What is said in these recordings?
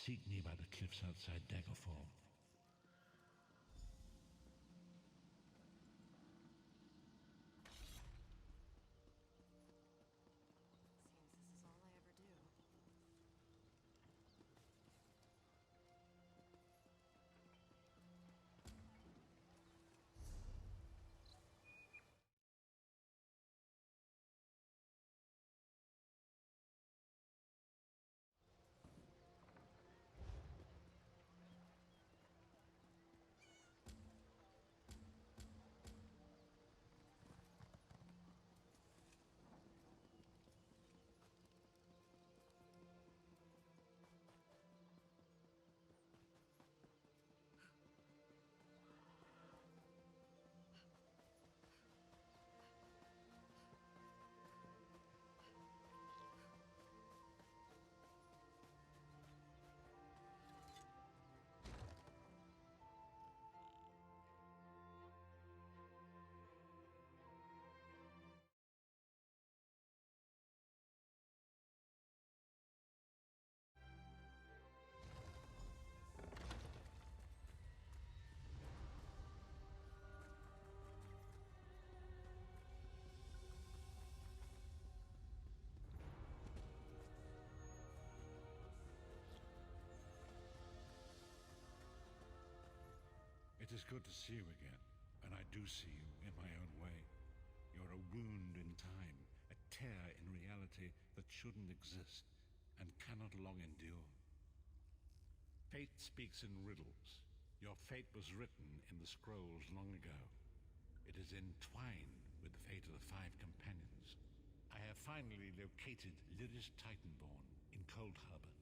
seek me by the cliffs outside Daggerfall. Seems this is all I ever do. It is good to see you again, and I do see you in my own way. You're a wound in time, a tear in reality that shouldn't exist and cannot long endure. Fate speaks in riddles. Your fate was written in the scrolls long ago. It is entwined with the fate of the Five Companions. I have finally located Lyris Titanborn in Cold Harbor.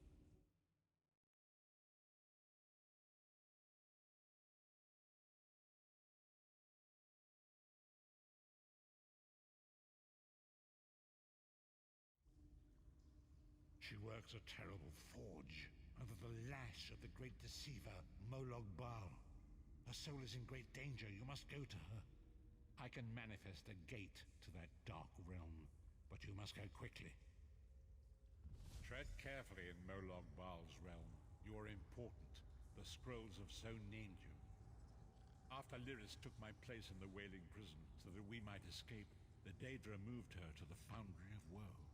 She works a terrible forge under the lash of the great deceiver, Molag Bal. Her soul is in great danger. You must go to her. I can manifest a gate to that dark realm, but you must go quickly. Tread carefully in Molag Bal's realm. You are important. The scrolls have so named you. After Lyris took my place in the Wailing Prison so that we might escape, the Daedra moved her to the Foundry of Woe.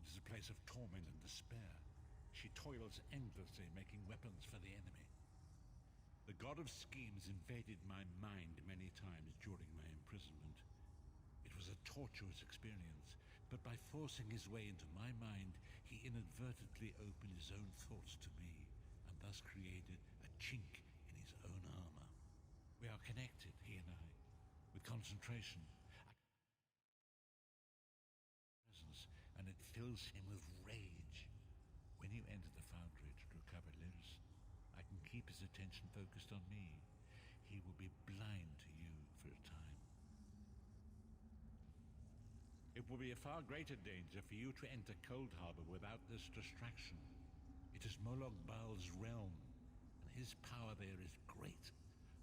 It is a place of torment and despair. She toils endlessly, making weapons for the enemy. The God of Schemes invaded my mind many times during my imprisonment. It was a tortuous experience, but by forcing his way into my mind, he inadvertently opened his own thoughts to me, and thus created a chink in his own armor. We are connected, he and I, with concentration. And it fills him with rage. When you enter the foundry to recover Lyris, I can keep his attention focused on me. He will be blind to you for a time. It will be a far greater danger for you to enter Cold Harbor without this distraction. It is Molag Bal's realm, and his power there is great.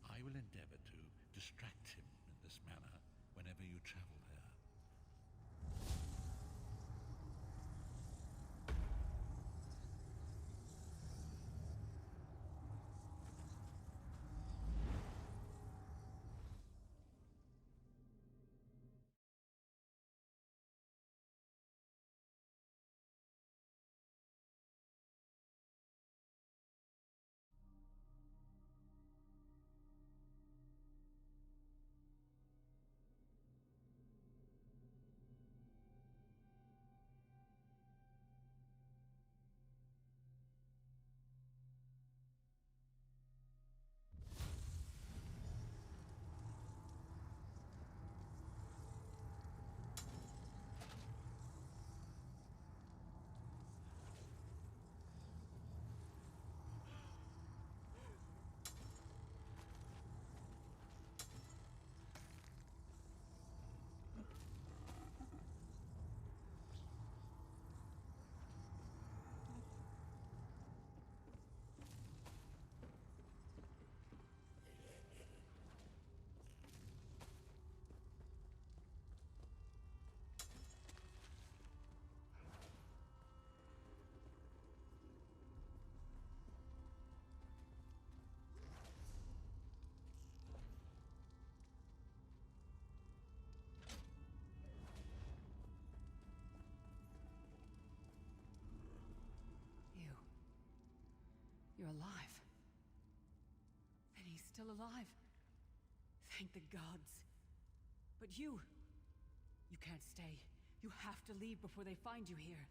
I will endeavor to distract him in this manner whenever you travel there. alive. Then he's still alive. Thank the gods. But you can't stay. You have to leave before they find you here.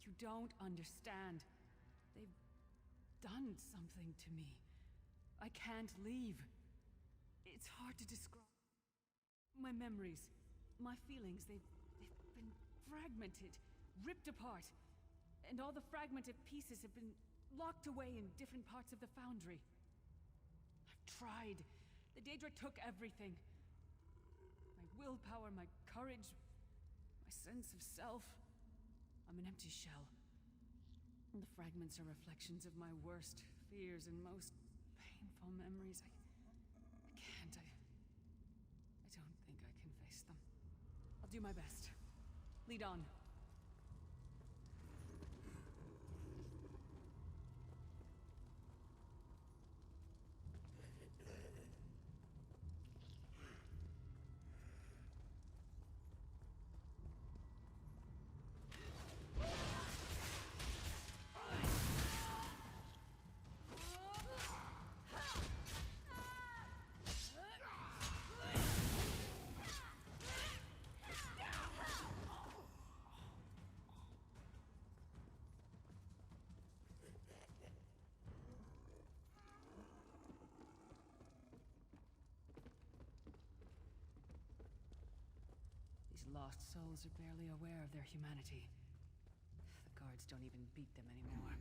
You don't understand. They've done something to me. I can't leave. It's hard to describe. My memories, my feelings, they've been fragmented, ripped apart. And all the fragmented pieces have been locked away in different parts of the Foundry. I've tried. The Daedra took everything. My willpower, my courage, my sense of self. I'm an empty shell. And the fragments are reflections of my worst fears and most painful memories. I can't. I don't think I can face them. I'll do my best. Lead on. Lost souls are barely aware of their humanity. The guards don't even beat them anymore.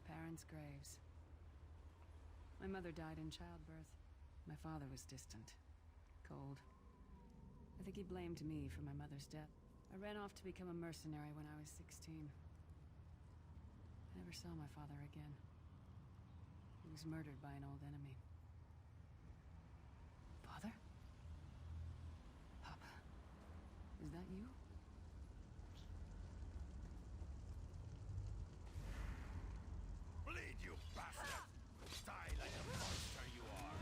Parents' graves. My mother died in childbirth. My father was distant, cold. I think he blamed me for my mother's death. I ran off to become a mercenary when I was 16. I never saw my father again. He was murdered by an old enemy. Father? Papa? Is that you? Bleed, you bastard! Die like a monster you are!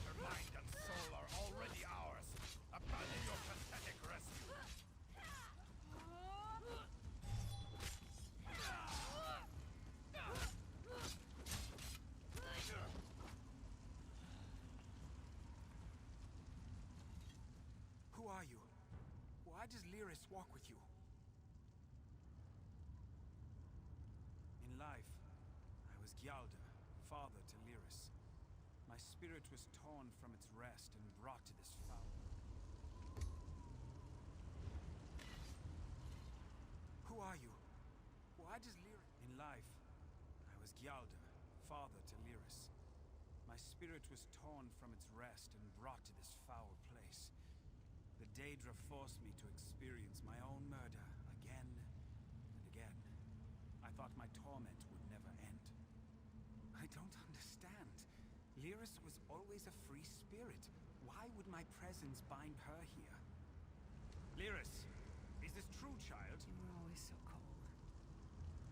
Your mind and soul are already ours. Abandon your pathetic rescue. Who are you? Why does Lyris walk with you? In life, I was Gyalda, father to Lyris. My spirit was torn from its rest and brought to this foul. Who are you? Why does Lyris... In life, I was Gyalda, father to Lyris. My spirit was torn from its rest and brought to this foul place. The Daedra forced me to experience my own murder again and again. I thought my torment would never end. I don't understand. Lyris was always a free spirit. Why would my presence bind her here? Lyris, is this true, child? You were always so cold.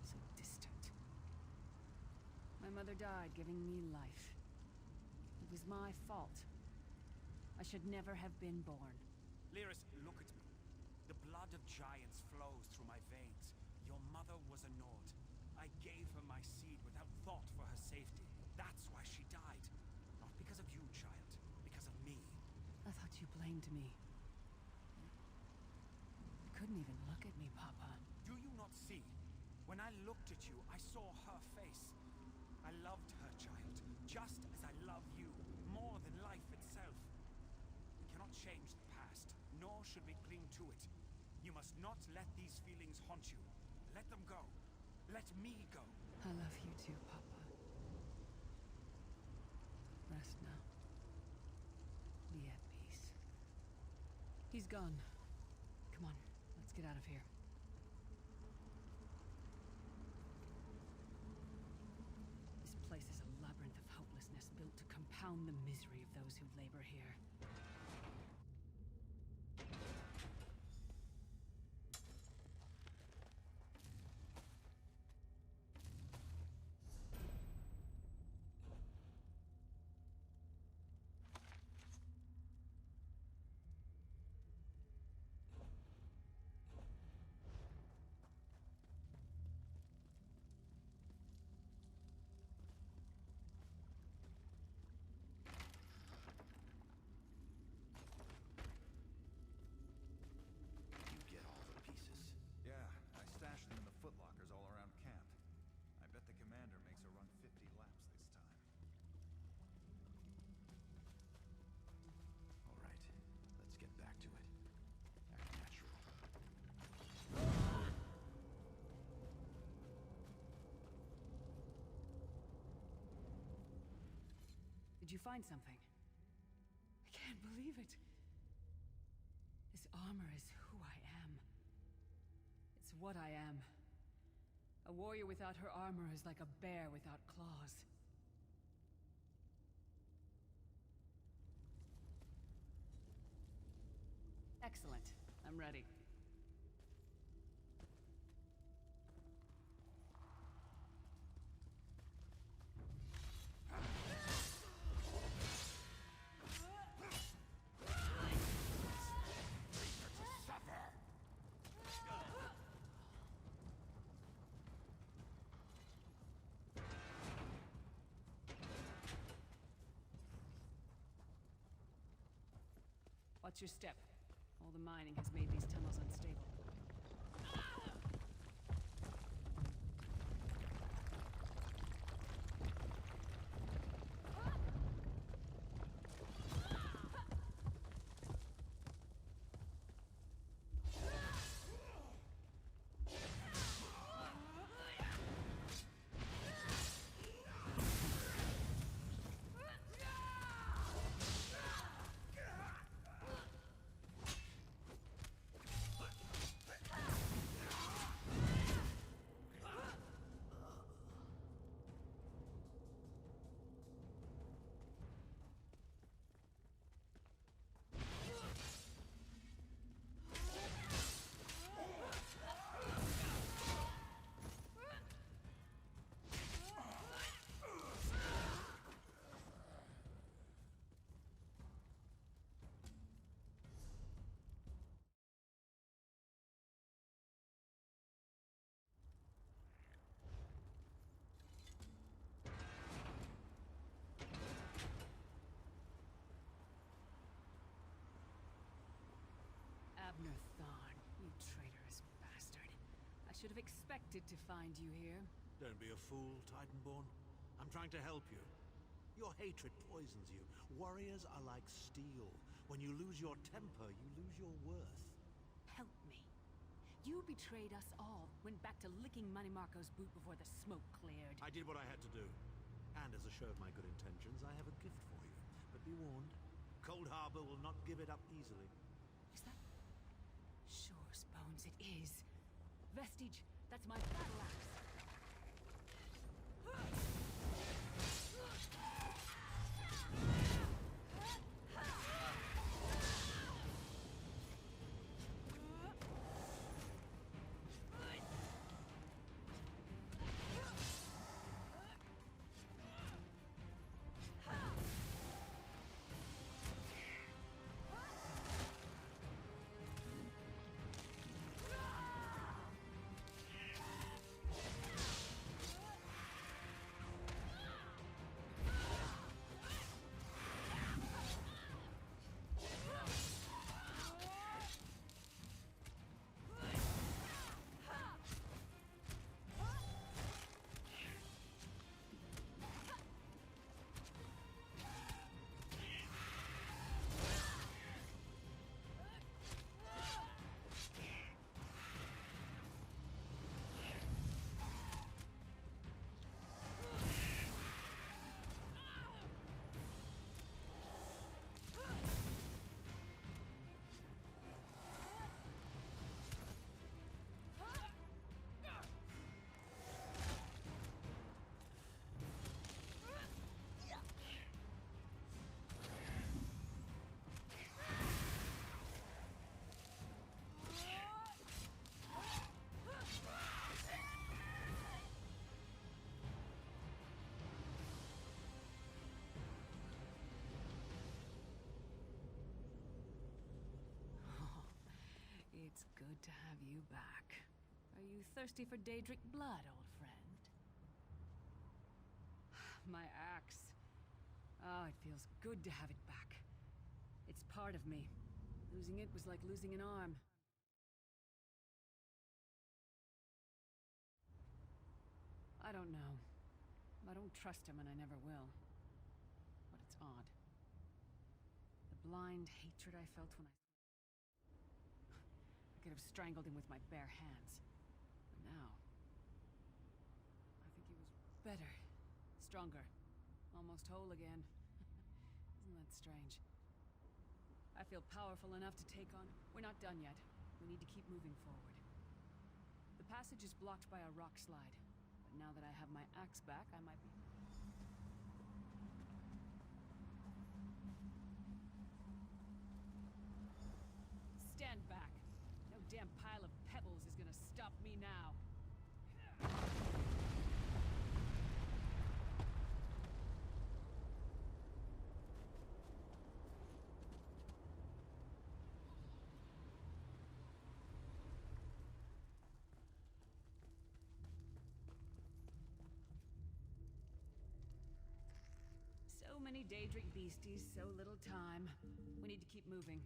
So distant. My mother died giving me life. It was my fault. I should never have been born. Lyris, look at me. The blood of giants flows through my veins. Your mother was a Nord. I gave her my seed without thought for her safety. That's why she died. Not because of you, child. Because of me. I thought you blamed me. I couldn't even look at me, Papa. Do you not see? When I looked at you, I saw her face. I loved her, child, just as I love you, more than life itself. We cannot change the past, nor should we cling to it. You must not let these feelings haunt you. Let them go. Let me go. I love you too, Papa. Rest now. Be at peace. He's gone. Come on, let's get out of here. This place is a labyrinth of hopelessness built to compound the misery of those who labor here. Did you find something? I can't believe it. This armor is who I am. It's what I am. A warrior without her armor is like a bear without claws. Excellent. I'm ready. Watch your step. All the mining has made these tunnels unstable. Abner Thorn, you traitorous bastard. I should have expected to find you here. Don't be a fool, Titanborn. I'm trying to help you. Your hatred poisons you. Warriors are like steel. When you lose your temper, you lose your worth. Help me. You betrayed us all. Went back to licking Manny Marco's boot before the smoke cleared. I did what I had to do. And as a show of my good intentions, I have a gift for you. But be warned, Cold Harbor will not give it up easily. Is that... Sure, Bones, it is. Vestige, that's my battle axe. It's good to have you back. Are you thirsty for Daedric blood, old friend? My axe. Oh, it feels good to have it back. It's part of me. Losing it was like losing an arm. I don't know. I don't trust him and I never will. But it's odd. The blind hatred I felt when I could have strangled him with my bare hands. But now... I think he was better. Stronger. Almost whole again. Isn't that strange? I feel powerful enough to take on... We're not done yet. We need to keep moving forward. The passage is blocked by a rock slide. But now that I have my axe back, I might be... Stand back. No damn pile of pebbles is gonna stop me now. So many Daedric beasties, so little time. We need to keep moving.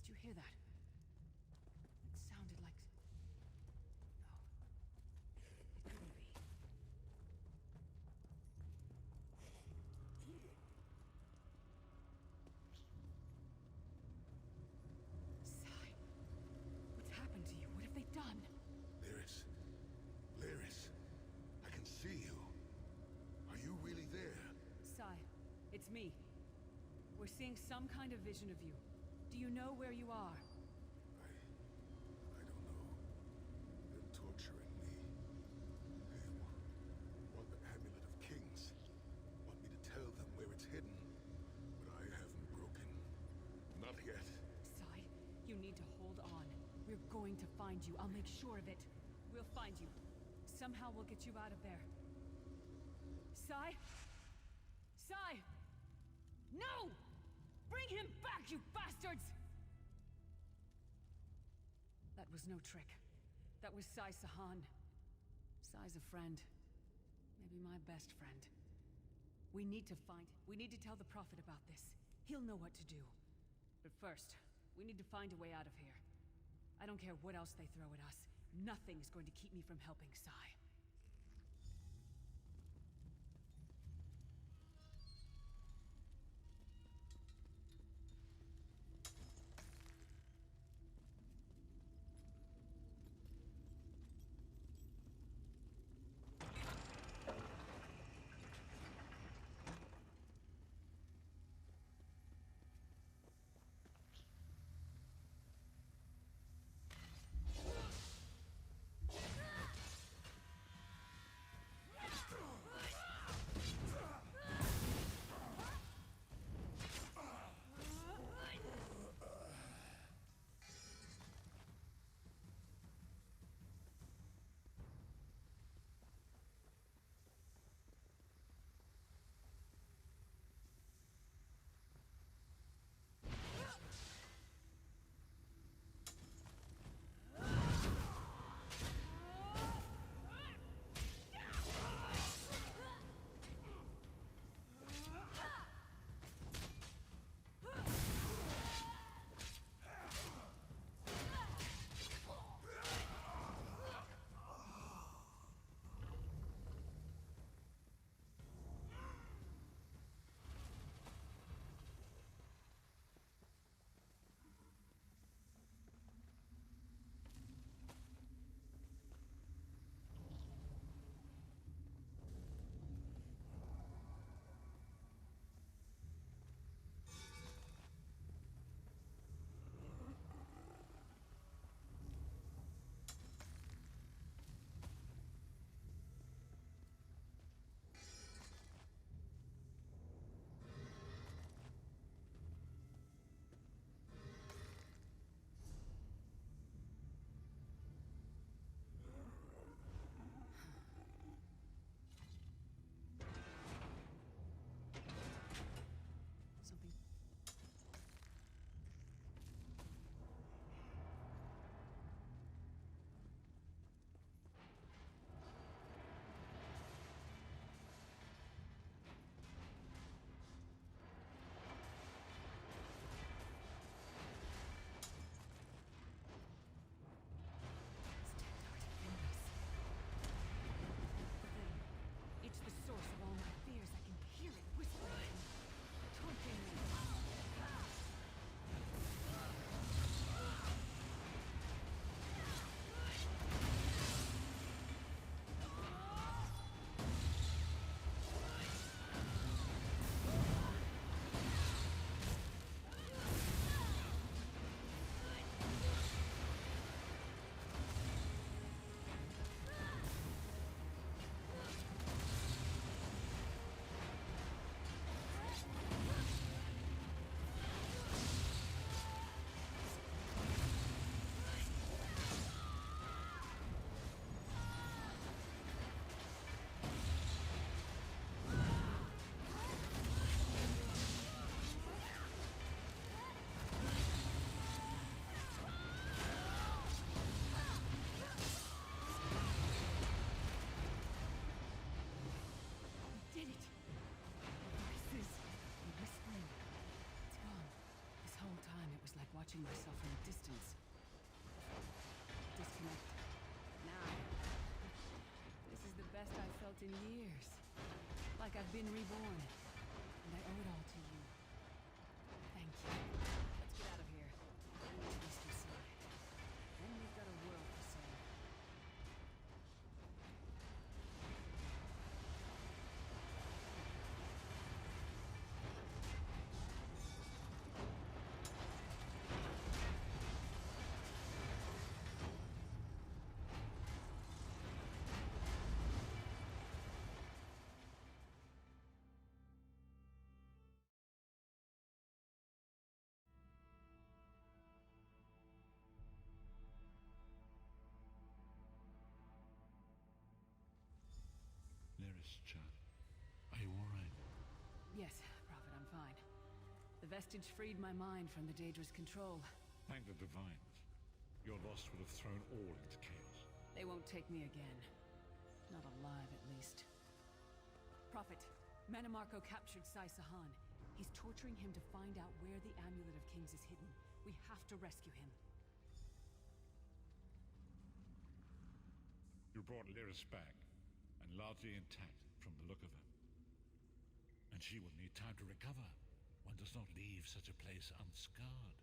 Did you hear that? It sounded like... No. It couldn't be. Sai, what's happened to you? What have they done? Lyris. Lyris. I can see you. Are you really there? Sai, it's me. We're seeing some kind of vision of you. Do you know where you are? I don't know. They're torturing me. They want the Amulet of Kings. Want me to tell them where it's hidden. But I haven't broken. Not yet. Sai, you need to hold on. We're going to find you. I'll make sure of it. We'll find you. Somehow we'll get you out of there. Sai? Sai! No! Bring him back, you bastards! That was no trick. That was Sai Sahan. Sai's a friend. Maybe my best friend. We need to tell the Prophet about this. He'll know what to do. But first, we need to find a way out of here. I don't care what else they throw at us. Nothing is going to keep me from helping Sai. Watching myself from a distance. Disconnected. Now, this is the best I've felt in years. Like I've been reborn. And I owe it all to you. Thank you. Let's get out of here. And release to Sai. Then we've got a world to save. Lyris, Chan. Are you all right? Yes, Prophet, I'm fine. The vestige freed my mind from the Daedra's control. Thank the Divines. Your loss would have thrown all into chaos. They won't take me again. Not alive, at least. Prophet, Mannimarco captured Sai Sahan. He's torturing him to find out where the Amulet of Kings is hidden. We have to rescue him. You brought Lyris back, and largely intact from the look of her. And she will need time to recover. One does not leave such a place unscarred.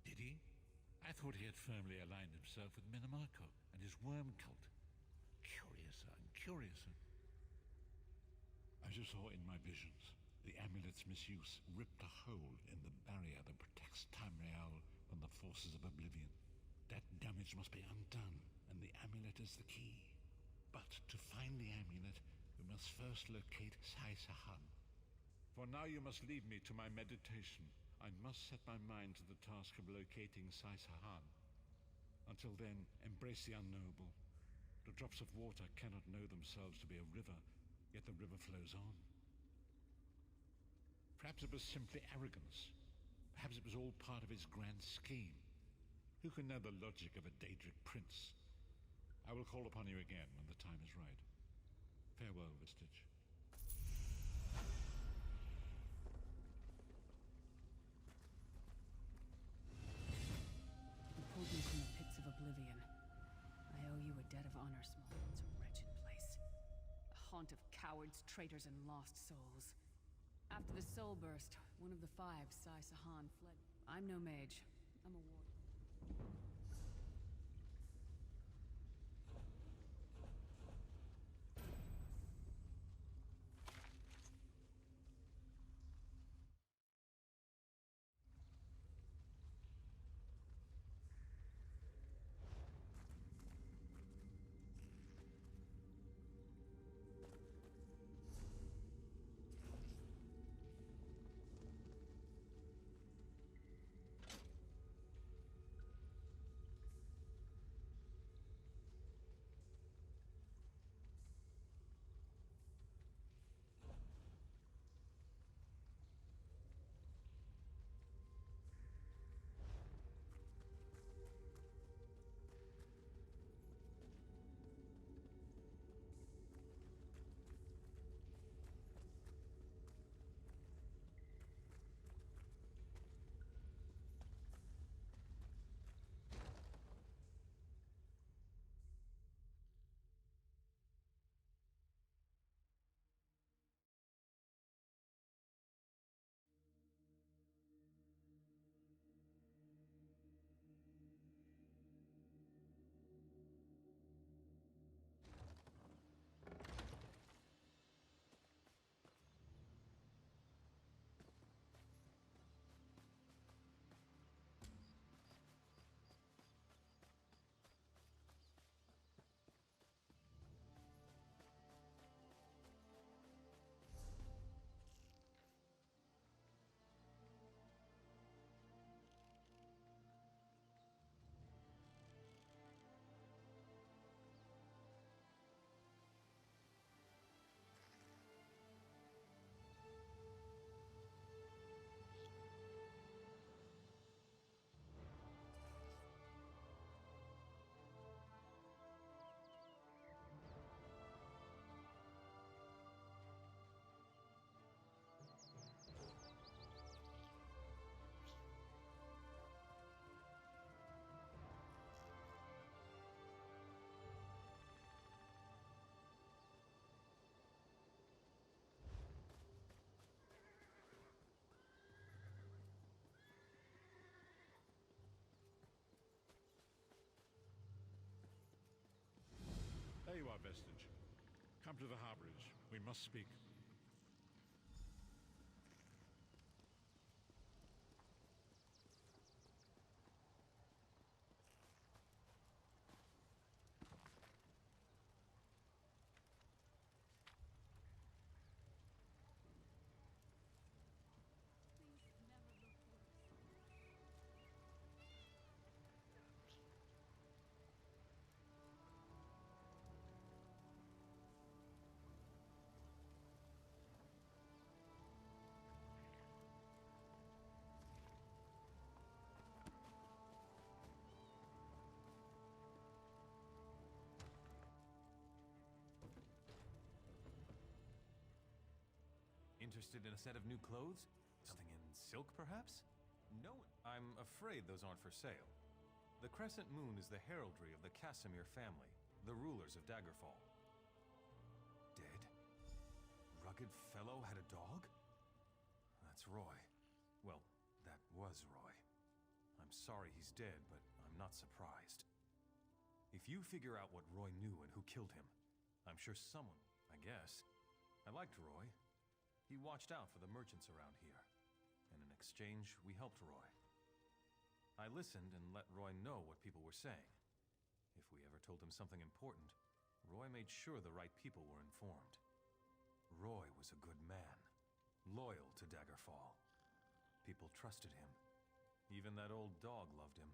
Did he? I thought he had firmly aligned himself with Mannimarco and his worm cult. Curiouser and curiouser. As you saw in my visions, the amulet's misuse ripped a hole in the barrier that protects Tamriel from the forces of oblivion. That damage must be undone, and the amulet is the key. But to find the amulet, we must first locate Sai Sahan. For now you must leave me to my meditation. I must set my mind to the task of locating Sai Sahan. Until then, embrace the unknowable. The drops of water cannot know themselves to be a river, yet the river flows on. Perhaps it was simply arrogance. Perhaps it was all part of his grand scheme. Who can know the logic of a Daedric prince? I will call upon you again when the time is right. Farewell, Vestige. You pulled me from the pits of oblivion. I owe you a debt of honor, Small. It's a wretched place. A haunt of cowards, traitors, and lost souls. After the soul burst, one of the five, Sai Sahan, fled. I'm no mage. I'm a warrior. There you are, Vestige. Come to the harborage. We must speak. interested in a set of new clothes? Something in silk, perhaps? No, I'm afraid those aren't for sale. The Crescent Moon is the heraldry of the Casimir family, the rulers of Daggerfall. Dead? Rugged fellow had a dog? That's Roy. Well, that was Roy. I'm sorry he's dead, but I'm not surprised. If you figure out what Roy knew and who killed him, I'm sure someone, I guess. I liked Roy. He watched out for the merchants around here. And in exchange, we helped Roy. I listened and let Roy know what people were saying. If we ever told him something important, Roy made sure the right people were informed. Roy was a good man, loyal to Daggerfall. People trusted him. Even that old dog loved him.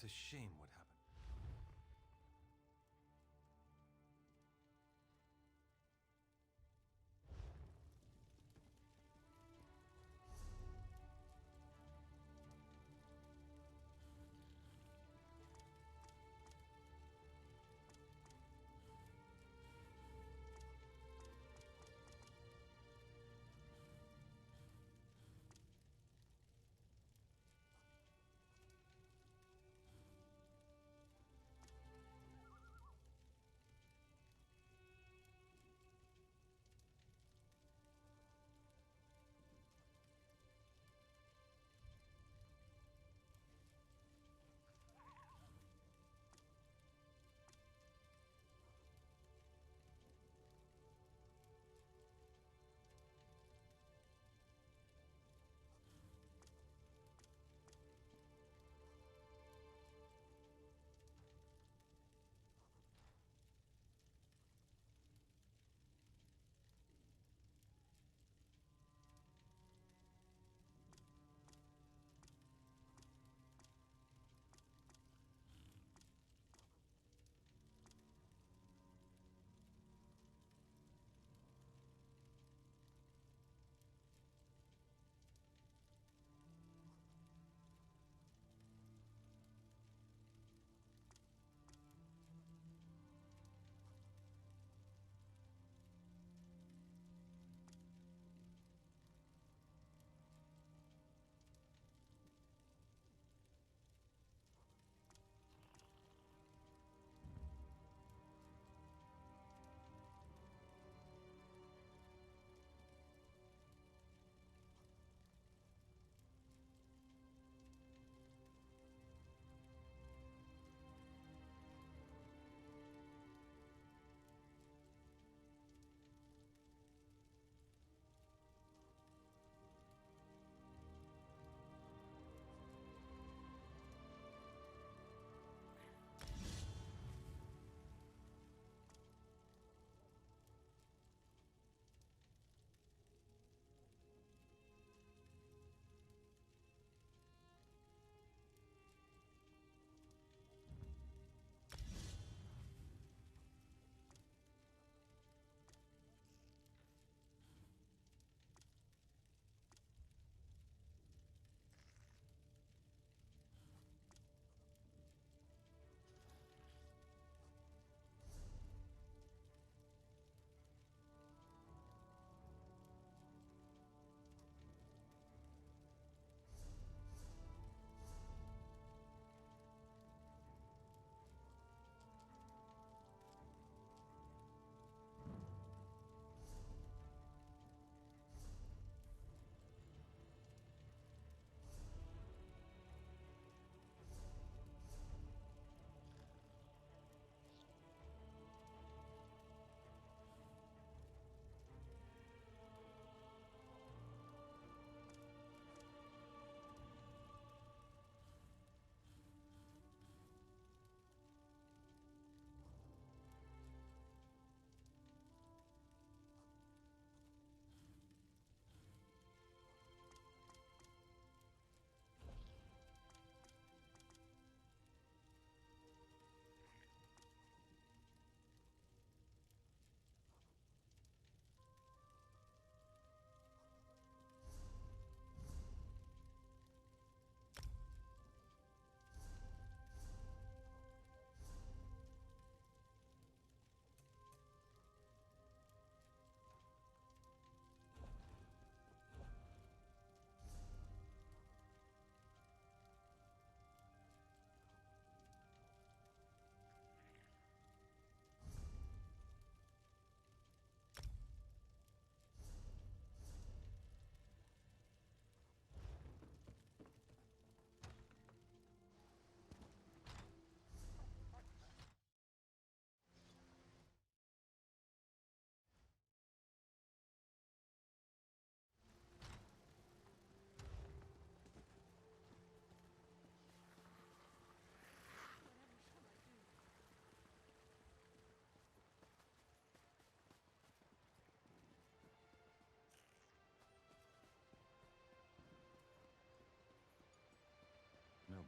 It's a shame what happened.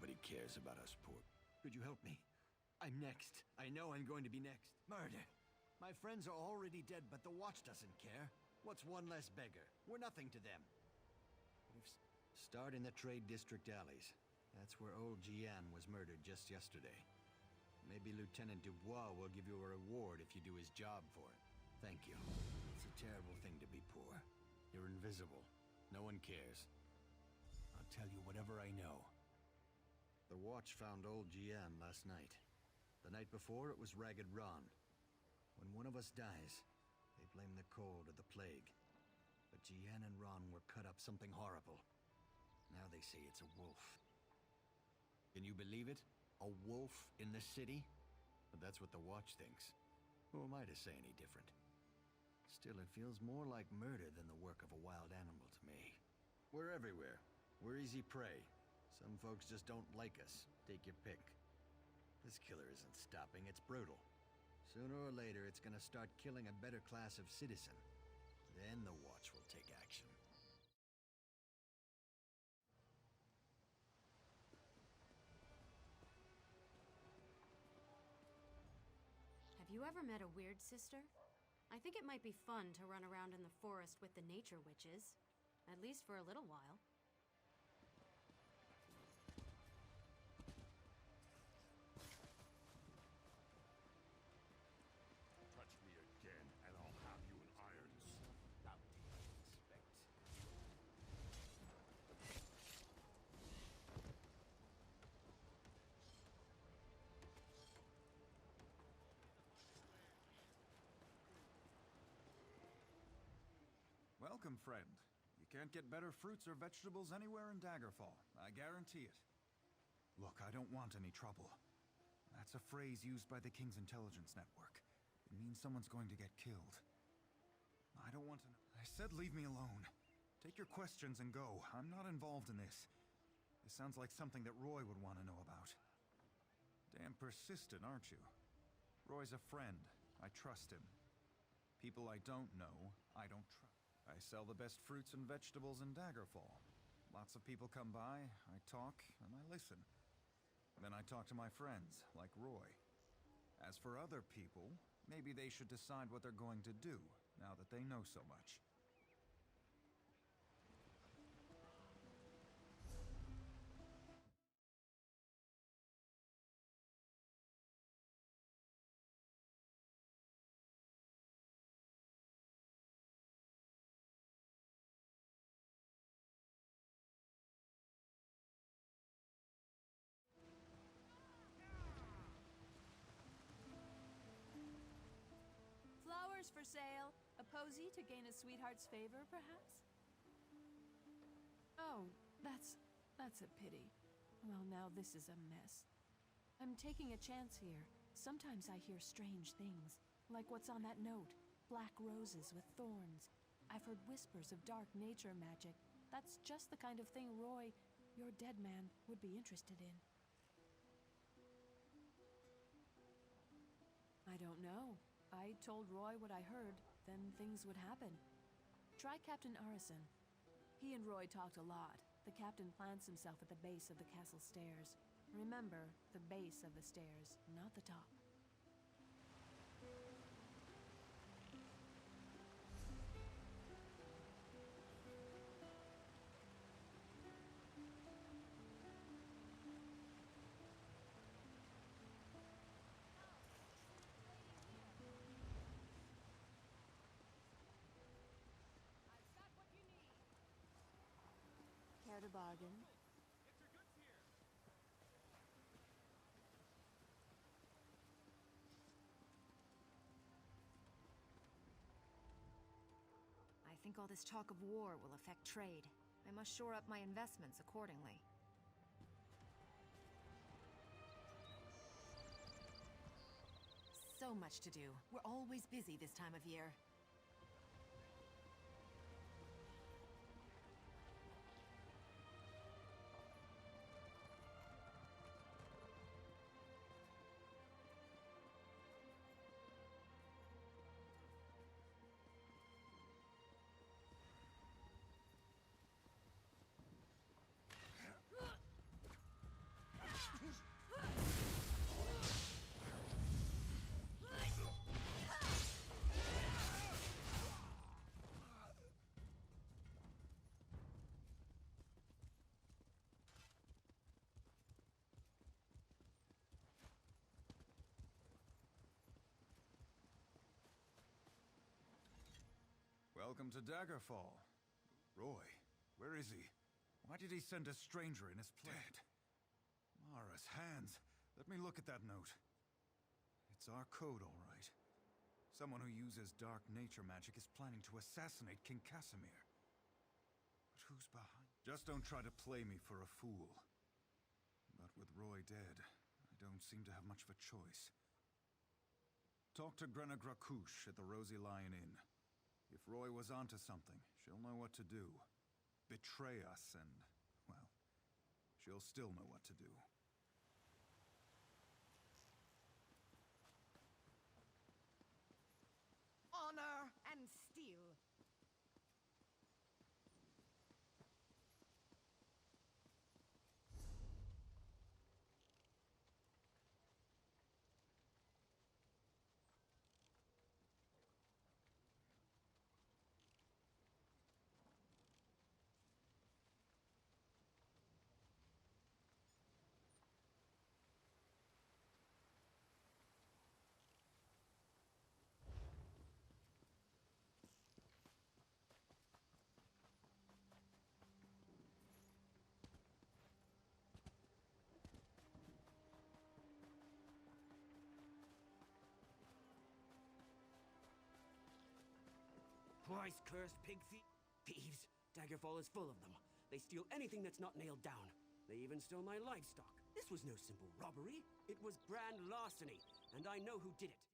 Nobody cares about us poor. Could you help me? I'm next. I know I'm going to be next. Murder. My friends are already dead, but the Watch doesn't care. What's one less beggar? We're nothing to them. Start in the Trade District alleys. That's where old Jian was murdered just yesterday. Maybe Lieutenant Dubois will give you a reward if you do his job for it. Thank you. It's a terrible thing to be poor. You're invisible. No one cares. I'll tell you whatever I know. The Watch found old Jian last night. The night before, it was Ragged Ron. When one of us dies, they blame the cold or the plague. But Jian and Ron were cut up something horrible. Now they say it's a wolf. Can you believe it? A wolf in the city? But that's what the Watch thinks. Who am I to say any different? Still, it feels more like murder than the work of a wild animal to me. We're everywhere. We're easy prey. Some folks just don't like us. Take your pick. This killer isn't stopping, it's brutal. Sooner or later, it's gonna start killing a better class of citizen. Then the Watch will take action. Have you ever met a weird sister? I think it might be fun to run around in the forest with the nature witches. At least for a little while. Touch me again, and I'll have you in irons. Welcome, friend. You can't get better fruits or vegetables anywhere in Daggerfall. I guarantee it. Look, I don't want any trouble. That's a phrase used by the King's Intelligence Network. It means someone's going to get killed. I don't want to know. I said leave me alone. Take your questions and go. I'm not involved in this. This sounds like something that Roy would want to know about. Damn persistent, aren't you? Roy's a friend. I trust him. People I don't know, I don't trust. I sell the best fruits and vegetables in Daggerfall. Lots of people come by, I talk, and I listen. Then I talk to my friends, like Roy. As for other people, maybe they should decide what they're going to do, now that they know so much. Flowers for sale. A posy to gain a sweetheart's favor, perhaps? Oh, that's a pity. Well, now this is a mess. I'm taking a chance here. Sometimes I hear strange things, like what's on that note. Black roses with thorns. I've heard whispers of dark nature magic. That's just the kind of thing Roy, your dead man, would be interested in. I don't know. I told Roy what I heard, then things would happen. Try Captain Arison. He and Roy talked a lot. The captain plants himself at the base of the castle stairs. Remember, the base of the stairs, not the top. Care to bargain? I think all this talk of war will affect trade. I must shore up my investments accordingly. So much to do. We're always busy this time of year. Welcome to Daggerfall. Roy, where is he? Why did he send a stranger in his place? Dead. Mara's hands. Let me look at that note. It's our code, all right. Someone who uses dark nature magic is planning to assassinate King Casimir. But who's behind? Just don't try to play me for a fool. But with Roy dead, I don't seem to have much of a choice. Talk to Grenna Grakush at the Rosy Lion Inn. If Roy was onto something, she'll know what to do. Betray us and, well, she'll still know what to do. Honor and steel. Twice-cursed pig thieves. Daggerfall is full of them. They steal anything that's not nailed down. They even stole my livestock. This was no simple robbery. It was grand larceny, and I know who did it.